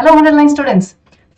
Hello online students.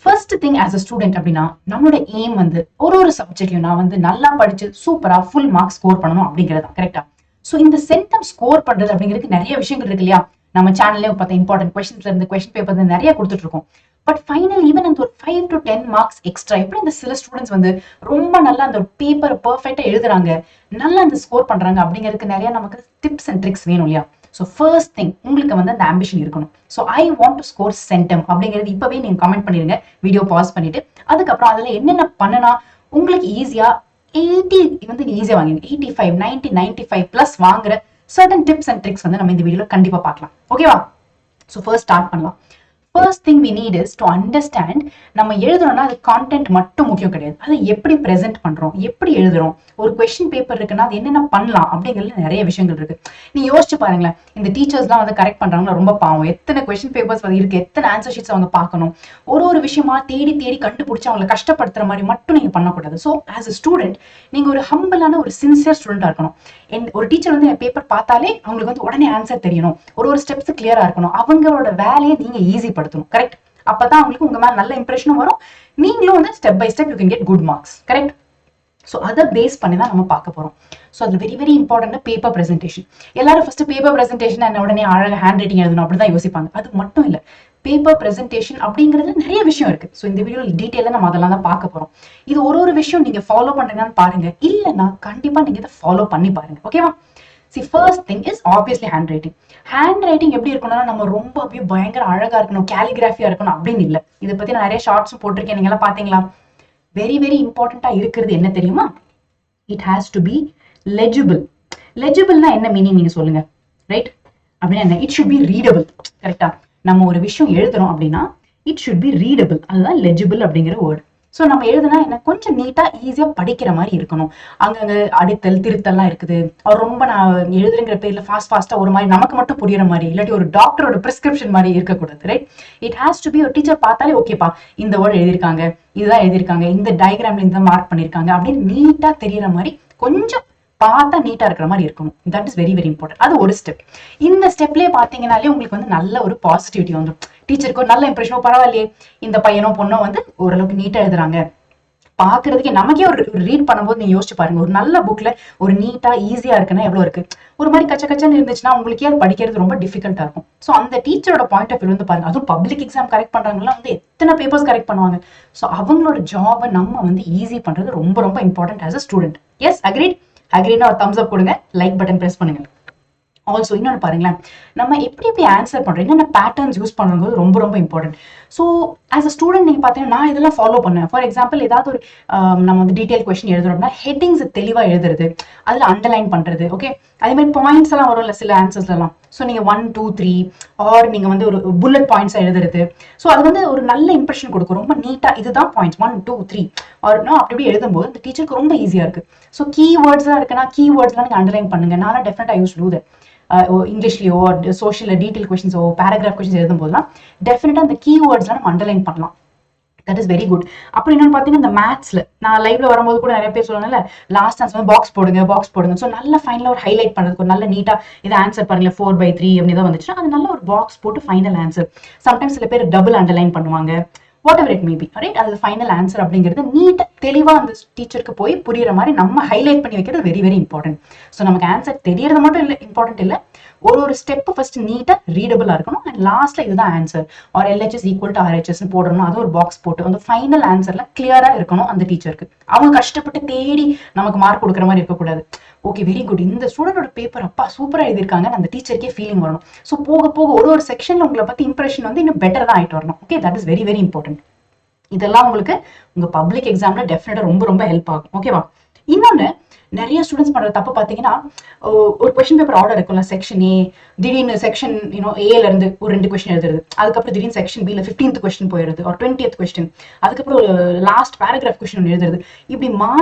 First thing as a student அப்படின்னா நம்மளோட aim வந்து ஒரு சப்ஜெக்ட்லையும் நான் வந்து நல்லா படிச்சு சூப்பரா ஃபுல் மார்க் ஸ்கோர் பண்ணணும் அப்படிங்கிறது தான். கரெக்டா? ஸோ இந்த சென்டம் ஸ்கோர் பண்றது அப்படிங்கிறதுக்கு நிறைய விஷயங்கள் இருக்கு இல்லையா? நம்ம சேனல்லே பார்த்தா இம்பார்ட்டன்ட் கொஸ்டின்ஸ்ல இருந்து கொஸ்டின் பேப்பர் நிறைய கொடுத்துட்டு இருக்கோம். பட் ஃபைனல் ஈவன் அந்த ஒரு 5 to 10 மார்க்ஸ் எக்ஸ்ட்ரா எப்படி இந்த சில ஸ்டூடெண்ட்ஸ் வந்து ரொம்ப நல்லா அந்த பேப்பர் பெர்ஃபெக்டா எழுதுறாங்க, நல்லா அந்த ஸ்கோர் பண்றாங்க அப்படிங்கிறதுக்கு நிறைய நமக்கு டிப்ஸ் அண்ட் ட்ரிக்ஸ் வேணும் இல்லையா? ஸோ ஃபர்ஸ்ட் திங் உங்களுக்கு வந்து அந்த ஆம்பிஷன் இருக்கணும். So I want to score centum அப்படிங்கிறது இப்பவே நீங்க கமெண்ட் பண்ணிருங்க, வீடியோ பாஸ் பண்ணிட்டு. அதுக்கப்புறம் அதுல என்னென்ன பண்ணனா உங்களுக்கு ஈஸியா 80 வந்து ஈஸியா வாங்குங்க, 85 90 95 பிளஸ் வாங்குற சர்டன் டிப்ஸ் அண்ட் ட்ரிக்ஸ் வந்து நம்ம இந்த வீடியோல கண்டிப்பா பார்க்கலாம். ஓகேவா? ஸோ ஃபர்ஸ்ட் ஸ்டார்ட் பண்ணலாம். First thing we need is to understand. நம்ம எழுதுறோம்னா அது கான்டென்ட் மட்டும் முக்கியம் கிடையாது, அதை எப்படி ப்ரெசென்ட் பண்றோம், எப்படி எழுதுறோம். ஒரு கொஸ்டின் பேப்பர் இருக்குன்னா அது என்னென்ன பண்ணலாம் அப்படிங்கிறது நிறைய விஷயங்கள் இருக்கு. நீ யோசிச்சு பாருங்களேன், இந்த டீச்சர்ஸ்லாம் வந்து கரெக்ட் பண்றாங்கன்னா ரொம்ப பாவம். எத்தனை கொஸ்டின் பேப்பர்ஸ் இருக்கு, எத்தனை ஆன்சர் ஷீட்ஸ் அவங்க பார்க்கணும். ஒரு விஷயமா தேடி தேடி கண்டுபிடிச்சு அவங்களை கஷ்டப்படுத்துற மாதிரி மட்டும் நீங்க பண்ணக்கூடாது. ஸோ ஆஸ் அ ஸ்டூடெண்ட் நீங்க ஒரு ஹம்பிளான ஒரு சின்சியர் ஸ்டூடெண்டா இருக்கணும். ஒரு டீச்சர் வந்து என் பேப்பர் பார்த்தாலே அவங்களுக்கு வந்து உடனே ஆன்சர் தெரியணும், ஒரு ஸ்டெப்ஸ் கிளியரா இருக்கணும். அவங்களோட வேலையை நீங்க ஈஸி படுத்தணும். கரெக்ட்? அப்பதான் அவங்களுக்கு உங்க மேல நல்ல இம்ப்ரெஷனும் வரும், நீங்களும் வந்து step by step you can get good marks. Correct? So அதை பேஸ் பண்ணி தான் நம்ம பார்க்க போறோம். ஸோ அது very very important paper presentation. எல்லாரும் ஃபர்ஸ்ட் பேப்பர் பிரசன்டேஷன் என்ன உடனே அழகாக ஹேண்ட் ரைட்டிங் எழுதணும் அப்படிதான் யோசிப்பாங்க. அது மட்டும் இல்லை, பேப்பர் பிரசன்டேஷன் அப்படிங்கிறது நிறைய விஷயம் இருக்கு. ஸோ இந்த வீடியோ டீட்டெயிலாக நம்ம அதெல்லாம் தான் பார்க்க போறோம். இது ஒரு விஷயம் நீங்க ஃபாலோ பண்றீங்கன்னு பாருங்க, இல்லைன்னா கண்டிப்பா நீங்க இதை ஃபாலோ பண்ணி பாருங்க. ஓகேவா? See, first thing is obviously handwriting. Handwriting எப்படி இருக்கணும்னா நம்ம ரொம்ப அப்படியே பயங்கர அழகா இருக்கணும், கேலிகிராஃபியா இருக்கணும் அப்படின்னு இல்லை. இதை பத்தி நான் நிறைய ஷார்ட்ஸும் போட்டிருக்கேன், நீங்க எல்லாம் பாத்தீங்களா? வெரி வெரி இம்பார்ட்டண்டா இருக்கிறது என்ன தெரியுமா? It has to B legible. லெஜிபிள்னா என்ன மீனிங் நீங்க சொல்லுங்க. ரைட்? அப்படின்னா என்ன? It should be readable. கரெக்டா? நம்ம ஒரு விஷயம் எழுதுறோம் அப்படின்னா இட் ஷுட் பி ரீடபிள். அதுதான் லெஜிபிள் அப்படிங்கிற வேர்டு. ஸோ நம்ம எழுதுனா என்ன, கொஞ்சம் நீட்டா ஈஸியா படிக்கிற மாதிரி இருக்கணும். அங்கங்க அடித்தல் திருத்தல்லாம் இருக்குது. அவர் ரொம்ப நான் எழுதுறங்கிற பேர்ல ஃபாஸ்டா ஒரு மாதிரி நமக்கு மட்டும் புரியுற மாதிரி, இல்லாட்டி ஒரு டாக்டரோட பிரிஸ்கிரிப்ஷன் மாதிரி இருக்கக்கூடாது. Right? It has to be ஒரு டீச்சர் பார்த்தாலே ஓகேப்பா, இந்த வேர்டு எழுதியிருக்காங்க, இதுதான் எழுதியிருக்காங்க, இந்த டயக்ராம்ல இந்த மார்க் பண்ணிருக்காங்க அப்படின்னு நீட்டா தெரியற மாதிரி, கொஞ்சம் பார்த்தா நீட்டா இருக்கிற மாதிரி இருக்கணும். That is very very important. அது ஒரு ஸ்டெப். இந்த ஸ்டெப்லயே பாத்தீங்கன்னாலே உங்களுக்கு வந்து நல்ல ஒரு பாசிட்டிவிட்டி வந்துடும். டீச்சருக்கு ஒரு நல்ல இம்ப்ரெஷனோ, பரவாயில்லையே இந்த பையனோ பொண்ணோ வந்து ஓரளவுக்கு நீட்டா எழுதுறாங்க, பாக்குறதுக்கு நமக்கே ஒரு ரீட் பண்ணும்போது நீங்க யோசிச்சு பாருங்க, ஒரு நல்ல புக்ல ஒரு நீட்டா ஈஸியா இருக்குன்னா எவ்வளவு இருக்கு. ஒரு மாதிரி கச்சன்னு இருந்துச்சுன்னா உங்களுக்கே அது படிக்கிறது ரொம்ப டிஃபிகல்ட்டா இருக்கும். ஸோ அந்த டீச்சரோட பாயிண்ட் ஆஃப் வியூ வந்து பாருங்க. அதுவும் பப்ளிக் எக்ஸாம் கரெக்ட் பண்றாங்கன்னா வந்து எத்தனை பேப்பர்ஸ் கரெக்ட் பண்ணுவாங்க. ஸோ அவங்களோட ஜாபை நம்ம வந்து ஈஸி பண்றது ரொம்ப ரொம்ப important as a student. Yes, agreed? அக்ரீனா ஒரு தம்ஸ் அப் கொடுங்க, லைக் பட்டன் பிரஸ் பண்ணுங்க. ஆல்சோ இன்னொன்று பாருங்களேன், நம்ம எப்படி ஆன்சர் பண்றோம், என்னென்ன பேட்டர்ன்ஸ் யூஸ் பண்ணுறது ரொம்ப ரொம்ப important. So as a student நீங்க பார்த்தீங்கன்னா நான் இதெல்லாம் ஃபாலோ பண்ணுவேன். ஃபார் எக்ஸாம்பிள் ஏதாவது ஒரு நம்ம வந்து டீடைல் கொஸ்டின் எழுதுறோம் அப்படின்னா ஹெட்டிங்ஸ் தெளிவாக எழுதுறது, அதில் அண்டர்லைன் பண்றது. ஓகே, அதே மாதிரி பாயிண்ட்ஸ் எல்லாம் வரும்ல சில ஆன்சர்ஸ்லாம். ஸோ நீங்க 1 2 3 ஆர் நீங்க வந்து ஒரு புல்லட் பாயிண்ட்ஸ் எழுதுறது. ஸோ அது வந்து ஒரு நல்ல இம்ப்ரெஷன் கொடுக்கும், ரொம்ப நீட்டா இதுதான் பாயிண்ட்ஸ் 1 2 3 ஆர்னா அப்படி எழுதும்போது இந்த டீச்சருக்கு ரொம்ப ஈஸியா இருக்கு. ஸோ கீவேர்ட்ஸ்லாம் இருக்குன்னா கீவேர்ட்ஸ்லாம் நீங்க அண்டர்லைன் பண்ணுங்க. நான் டெஃபினட்டா யூஸ் டூ தட். இங்கிலீஷ்லயோ சோஷியல் டீடைல் கொஸ்டின்ஸோ பேராகிராஃப் கொஸ்டின்ஸ் எழுதும் போதுலாம் டெஃபினட்டா அந்த கீவேர்ட்ஸ்லாம் நம்ம அண்டர்லைன் பண்ணலாம். That is very good. அப்புறம் இன்னொன்று பார்த்தீங்கன்னா இந்த மேத்ஸ்ல நான் லைவ்ல வரும்போது கூட நிறைய பேர் சொல்லுவாங்கல்ல, லாஸ்ட் ஆன்சர் வந்து பாக்ஸ் போடுங்க. ஸோ நல்ல ஃபைனலாக ஒரு ஹைலைட் பண்ணுறதுக்கு ஒரு நல்ல நீட்டா இதை ஆன்சர் பாருங்களேன் 4/3 அப்படி தான் வந்துச்சுன்னா அது நல்ல ஒரு பாக்ஸ் போட்டு ஃபைனல் ஆன்சர். சம்டைம்ஸ் சில பேர் டபுள் அண்டர்லைன் பண்ணுவாங்க. What ever it may be. Right? அது ஃபைனல் ஆன்சர் அப்படிங்கிறது நீட்டா தெளிவா அந்த டீச்சருக்கு போய் புரியுற மாதிரி நம்ம ஹைலைட் பண்ணி வைக்கிறது வெரி வெரி இம்பார்ட்டன்ட். ஸோ நமக்கு ஆன்சர் தெரியறது மட்டும் இல்லை இம்பார்ட்டன்ட் இல்லை, ஒரு ஸ்டெப் ஃபர்ஸ்ட் நீட்டா ரீடபிளா இருக்கணும். அண்ட் லாஸ்ட்ல இதுதான் answer or LHS equal to RHS போடணும். அது ஒரு பாக்ஸ் போட்டு அந்த ஃபைனல் ஆன்சர்ல கிளியரா இருக்கணும் அந்த டீச்சருக்கு. அவங்க கஷ்டப்பட்டு தேடி நமக்கு மார்க் கொடுக்குற மாதிரி இருக்கக்கூடாது. ஓகே, வெரி குட், இந்த ஸ்டூடெண்டோட பேப்பர் அப்பா சூப்பரா எழுதியிருக்காங்க, அந்த டீச்சருக்கே ஃபீலிங் வரணும். ஸோ போக போக ஒரு செக்ஷன்ல உங்களை பத்தி இம்ப்ரெஷன் வந்து இன்னும் பெட்டர் தான் ஆயிட்டு வரணும். Okay, that is very very important. இதெல்லாம் உங்களுக்கு உங்க பப்ளிக் எக்ஸாம்ல டெஃபினட்டா ரொம்ப ரொம்ப ஹெல்ப் ஆகும். ஓகேவா? இன்னொன்னு, நிறைய ஸ்டூடெண்ட்ஸ் பண்ற தப்பு பாத்தீங்கன்னா, ஒரு கொஸ்டின் பேப்பர் ஆர்டர் இருக்கும்ல, செக்ஷன் ஏ, திடீர்னு செக்ஷன் ஏல இருந்து ஒரு 2 கொஸ்டின் எழுதுறது, அதுக்கப்புறம் திடீர்னு செக்ஷன் பில 15th கொஸ்டின் போயிடுது ஒரு 20th கொஸ்டின், அதுக்கப்புறம் ஒரு லாஸ்ட் பேராகிராஃப் கொஸ்டின் எழுதுறது. இப்படி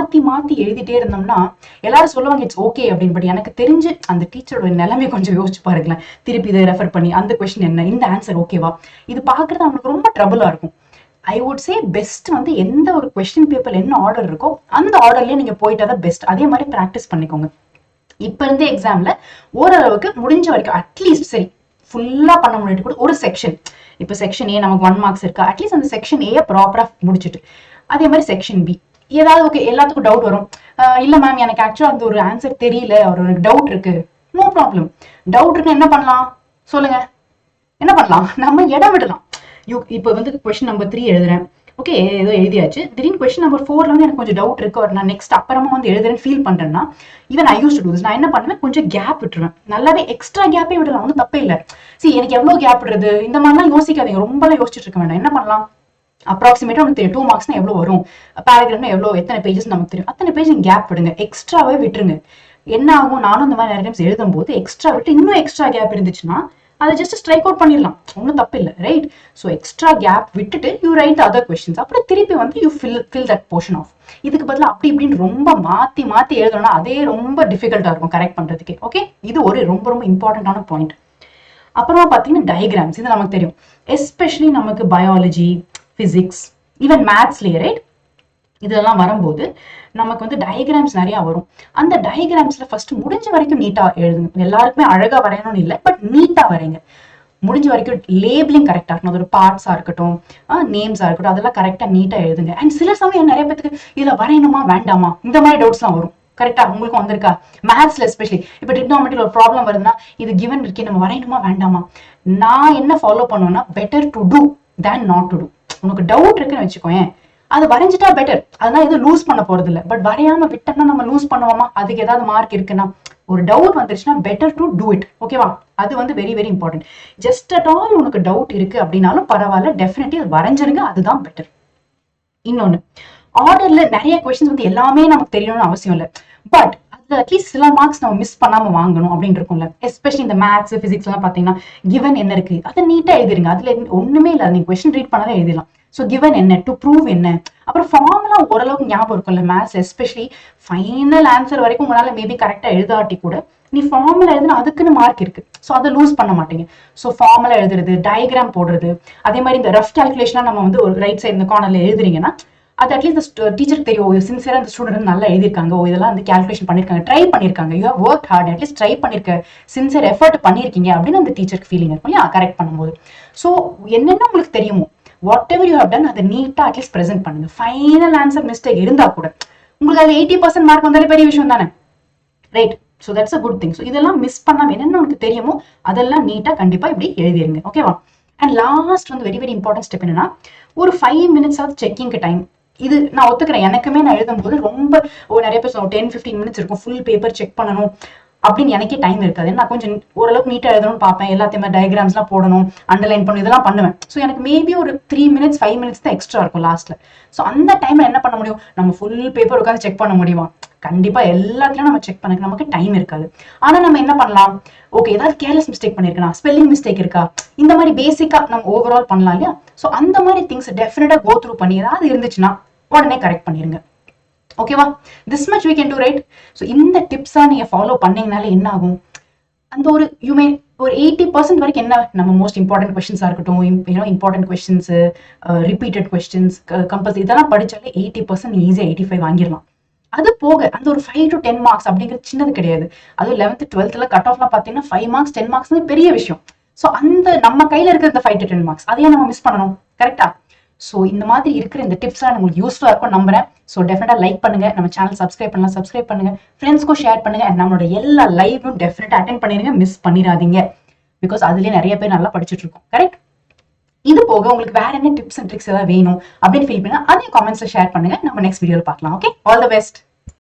மாத்தி எழுதிட்டே இருந்தோம்னா எல்லாரும் சொல்லுவாங்க இட்ஸ் ஓகே அப்படின்னு. பட் எனக்கு தெரிஞ்சு அந்த டீச்சரோட நிலைமை கொஞ்சம் யோசிச்சு பாருங்களேன். திருப்பி இதை ரெஃபர் பண்ணி அந்த கொஸ்டின் என்ன, இந்த ஆன்சர் ஓகேவா, இது பாக்குறது அவங்களுக்கு ரொம்ப ட்ரபிளா இருக்கும். ஐ வுட் சே பெஸ்ட் வந்து எந்த ஒரு கொஸ்டின் பேப்பர் என்ன ஆர்டர் இருக்கோ அந்த ஆர்டர்லயே நீங்க போயிட்டு அதை பெஸ்ட் அதே மாதிரி ப்ராக்டிஸ் பண்ணிக்கோங்க. இப்ப இருந்தே எக்ஸாம்ல ஓரளவுக்கு முடிஞ்ச வரைக்கும் அட்லீஸ்ட் சரி ஃபுல்லா பண்ண முடியாது கூட ஒரு செக்ஷன், இப்போ செக்ஷன் ஏ நமக்கு 1 மார்க்ஸ் இருக்கா, அட்லீஸ்ட் அந்த செக்ஷன் ஏ ப்ராப்பரா முடிச்சுட்டு, அதே மாதிரி செக்ஷன் பி ஏதாவது ஓகே எல்லாத்துக்கும் டவுட் வரும். இல்ல மேம் எனக்கு ஆக்சுவலா அந்த ஒரு ஆன்சர் தெரியல, ஒரு டவுட் இருக்கு, நோ ப்ராப்ளம். டவுட் இருக்கு என்ன பண்ணலாம் சொல்லுங்க, என்ன பண்ணலாம், நம்ம இடம் விடலாம். இப்போ வந்து கொஸ்டின் நம்பர் 3 எழுதுறேன், ஓகே ஏதோ எழுதியாச்சு, திடீர்னு கொஸ்டின் நம்பர் 4ல வந்து எனக்கு கொஞ்சம் டவுட் இருக்கு, நான் நெக்ஸ்ட் அப்புறமா வந்து எழுதுறேன்னு ஃபீல் பண்றேன்னா, even I use to do this, நான் என்ன பண்ணுவேன், கொஞ்சம் கேப் விட்டுருவேன், நல்லாவே எக்ஸ்ட்ரா கேப்பே விடலாம், ஒன்றும் தப்பே இல்லை. சரி எனக்கு எவ்வளவு கேப் விடுறது, இந்த மாதிரிலாம் யோசிக்காதீங்க, ரொம்பலாம் யோசிச்சுட்டு இருக்க வேண்டாம். என்ன பண்ணலாம், அப்ராக்சிமேட்டா உங்களுக்கு தெரியும் 2 மார்க்ஸ்னா எவ்வளவு வரும், பேராகிராஃப்னா எவ்வளவு எத்தனை பேஜஸ் நமக்கு தெரியும், அத்தனை பேஜ் கேப் விடுங்க, எக்ஸ்ட்ராவே விட்டுருங்க. என்ன ஆகும், நானும் இந்த மாதிரி நிறைய டைம்ஸ் எழுதும் போது எக்ஸ்ட்ரா விட்டு இன்னும் எக்ஸ்ட்ரா கேப் இருந்துச்சுன்னா அதை ஜஸ்ட் ஸ்ட்ரைக் அவுட் பண்ணிடலாம், ஒன்றும் தப்பு இல்லை, ரைட்? ஸோ எக்ஸ்ட்ரா கேப் விட்டுட்டு யூ ரைட் அதர் கொஸ்டின்ஸ், அப்புறம் திருப்பி வந்து you fill that portion off. இதுக்கு பதிலாக அப்படி இப்படின்னு ரொம்ப மாத்தி மாத்தி எழுதணும்னா அதே ரொம்ப டிஃபிகல்ட்டா இருக்கும் கரெக்ட் பண்றதுக்கு. ஓகே, இது ஒரு ரொம்ப ரொம்ப இம்பார்ட்டன்டான பாயிண்ட். அப்புறமா பார்த்தீங்கன்னா டயக்ராம்ஸ், இது நமக்கு தெரியும், எஸ்பெஷலி நமக்கு பயாலஜி, பிசிக்ஸ், ஈவன் மேத்ஸ்லயே, ரைட்? இதெல்லாம் வரும்போது நமக்கு வந்து டயக்ராம்ஸ் நிறைய வரும். அந்த டயக்ராம்ஸ்ல ஃபர்ஸ்ட் முடிஞ்ச வரைக்கும் நீட்டா எழுதுங்க. எல்லாருக்குமே அழகா வரையணும்னு இல்லை, பட் நீட்டா வரைங்க. முடிஞ்ச வரைக்கும் லேபிளிங் கரெக்டா இருக்கணும், அதோட பார்ட்ஸா இருக்கட்டும், நேம்ஸா இருக்கட்டும், அதெல்லாம் கரெக்டா நீட்டா எழுதுங்க. அண்ட் சில சமயம் நிறைய பேருக்கு இதுல வரையணுமா வேண்டாமா இந்த மாதிரி டவுட்ஸ் எல்லாம் வரும். கரெக்டா உங்களுக்கும் வந்திருக்கா? மேத்ஸ்ல எஸ்பெஷலி இப்போ ட்ரிக்னாமெட்ரில ஒரு ப்ராப்ளம் வருதுன்னா இது கிவன் இருக்கே, நம்ம வரையணுமா வேண்டாமா? நான் என்ன ஃபாலோ பண்ணுவேன்னா, better to do than not to do. உனக்கு டவுட் இருக்குன்னு வச்சுக்கோயேன், அது வரைஞ்சிட்டா பெட்டர், அதனால எதுவும் லூஸ் பண்ண போறது இல்லை. பட் வரையாம விட்டோம்னா நம்ம லூஸ் பண்ணுவோமா, அதுக்கு ஏதாவது மார்க் இருக்குன்னா, ஒரு டவுட் வந்துருச்சுன்னா பெட்டர் டு டூ இட். ஓகேவா? அது வந்து very very important. Just at all உனக்கு டவுட் இருக்கு அப்படின்னாலும் பரவாயில்ல, டெஃபினெட்லி அது வரைஞ்சிருங்க, அதுதான் பெட்டர். இன்னொன்னு, ஆர்டர்ல நிறைய கொஸ்டின்ஸ் வந்து எல்லாமே நமக்கு தெரியணும்னு அவசியம் இல்லை, பட் அதுல அட்லீஸ்ட் சில மார்க்ஸ் நம்ம மிஸ் பண்ணாம வாங்கணும் அப்படின்னு இருக்கும்ல. எஸ்பெஷலி இந்த மேத்ஸ் பிசிக்ஸ் எல்லாம் பாத்தீங்கன்னா கிவன் என்ன இருக்கு அதை நீட்டா எழுதிருங்க, அதுல ஒண்ணுமே இல்லை, நீங்க கொஸ்டின் ரீட் பண்ணாலே எழுதிடலாம். ஸோ கிவன் என்ன, டு ப்ரூவ் என்ன, அப்புறம் ஃபார்முலா ஓரளவுக்கு ஞாபகம் இருக்கும்ல மேத்ஸ், எஸ்பெஷலி ஃபைனல் ஆன்சர் வரைக்கும் உங்களால மேபி கரெக்டா எழுதாட்டி கூட நீ ஃபார்முலா எழுதுனா அதுக்குன்னு மார்க் இருக்கு, ஸோ அதை லூஸ் பண்ண மாட்டீங்க. ஸோ ஃபார்முலா எழுதுறது, டயக்ராம் போடுறது, அதே மாதிரி இந்த ரஃப் கால்குலேஷனா நம்ம வந்து ஒரு ரைட் சைடு இந்த கார்னர்ல எழுதுறீங்கன்னா அது அட்லீஸ்ட் டீச்சருக்கு தெரியும், சின்சியரா இந்த ஸ்டூடெண்ட் நல்லா எழுதிருக்காங்க, இதெல்லாம் வந்து கால்குலேஷன் பண்ணிருக்காங்க, ட்ரை பண்ணிருக்காங்க, you have work hard, at least try பண்ணிருக்க, சின்சியர் எஃபர்ட் பண்ணிருக்கீங்க அப்படின்னு அந்த டீச்சருக்கு ஃபீலிங் இருக்கும் இல்லையா கரெக்ட் பண்ணும்போது. ஸோ என்னென்ன உங்களுக்கு தெரியுமோ whatever you have done அதை நீட்டா அட்லீஸ்ட் பிரசென்ட் பண்ணுங்க. ஃபைனல் ஆன்சர் மிஸ்டேக் இருந்தா கூட உங்களுக்கு அது 80% மார்க் வந்தாலே பெரிய விஷயம் தானே, right? So that's a good thing. So இதெல்லாம் மிஸ் பண்ணாம என்னென்ன உங்களுக்கு தெரியுமோ அதெல்லாம் நீட்டா கண்டிப்பா இப்படி எழுதிருங்க. ஓகேவா? அண்ட் லாஸ்ட் வந்து வெரி வெரி இம்பார்ட்டன்ட் ஸ்டெப் என்னன்னா, ஒரு 5 minutes ஆஃப் செக்கிங் டைம். இது நான் ஒத்துக்கிறேன், எனக்குமே நான் எழுதும் போது ரொம்ப நிறைய பேர் 10-15 minutes இருக்கும், ஃபுல் பேப்பர் செக் பண்ணணும் அப்படின்னு எனக்கே டைம் இருக்காது. நான் கொஞ்சம் ஓரளவுக்கு நீட்டா எழுதணும்னு பார்ப்பேன், எல்லாத்தையுமே டயக்ராம்ஸ் எல்லாம் போடணும், அண்டர்லைன் பண்ணணும், இதெல்லாம் பண்ணுவேன். ஸோ எனக்கு மேபி ஒரு 3 minutes 5 minutes தான் எக்ஸ்ட்ரா இருக்கும் லாஸ்ட்ல. ஸோ அந்த டைம்ல என்ன பண்ண முடியும், நம்ம ஃபுல் பேப்பர் உட்காந்து செக் பண்ண முடியுமா? கண்டிப்பா எல்லாத்துலயும் நம்ம செக் பண்ண நமக்கு டைம் இருக்காது. ஆனா நம்ம என்ன பண்ணலாம், ஓகே ஏதாவது கேர்லெஸ் மிஸ்டேக் பண்ணிருக்கா, ஸ்பெல்லிங் மிஸ்டேக் இருக்கா, இந்த மாதிரி பேசிக்கா நம்ம ஓவரால் பண்ணலாம் இல்லையா? ஸோ அந்த மாதிரி திங்ஸ் டெஃபினட்டா கோ த்ரூ பண்ணி ஏதாவது இருந்துச்சுன்னா உடனே கரெக்ட் பண்ணிருங்க. ஓகேவா? This much we can do, right? So இந்த டிப்ஸா நீங்க ஃபாலோ பண்ணீங்கனாலே என்ன ஆகும், அந்த ஒரு யூமே ஒரு 80% வரைக்கும் என்ன நம்ம மோஸ்ட் இம்பார்ட்டன்ட் கொஸ்டின்ஸா இருக்கட்டும், important questions, repeated questions, compulsory இதெல்லாம் படிச்சாலே 80% ஈஸியா 85 வாங்கிடலாம். அது போக அந்த ஒரு 5 to 10 மார்க்ஸ் அப்படிங்கிறது சின்னது கிடையாது. அதுவும் 11th 12th கட் ஆஃப்லாம் பாத்தீங்கன்னா 5 மார்க்ஸ் 10 மார்க்ஸ் பெரிய விஷயம். ஸோ அந்த நம்ம கையில இருக்கிற 5 to 10 மார்க்ஸ் அதையே நம்ம மிஸ் பண்ணணும், கரெக்டா? ஸோ இந்த மாதிரி இருக்கிற இந்த டிப்ஸ்லாம் உங்களுக்கு யூஸ்ஃபுல்லா இருக்கும் நம்புறேன். ஸோ டெஃபினட்டா லைக் பண்ணுங்க, நம்ம சேனல் சப்ஸ்கிரைப் பண்ணலாம், சப்ஸ்கிரைப் பண்ணுங்க, ஃப்ரெண்ட்ஸ்க்கும் ஷேர் பண்ணுங்க, நம்மளோட எல்லா லைவும் டெஃபினட்டா அட்டென்ட் பண்ணிருங்க, மிஸ் பண்ணிடாதீங்க. பிகாஸ் அதுலயே நிறைய பேர் நல்லா படிச்சுட்டு இருக்கோம், கரெக்ட்? இது போக உங்களுக்கு வேற என்ன டிப்ஸ் அண்ட் ட்ரிக்ஸ் ஏதாவது வேணும் அப்படின்னு ஃபீல் பண்ணா அதையும் காமெண்ட்ஸ்ல ஷேர் பண்ணுங்க, நம்ம நெக்ஸ்ட் வீடியோல பார்க்கலாம். Okay, all the best.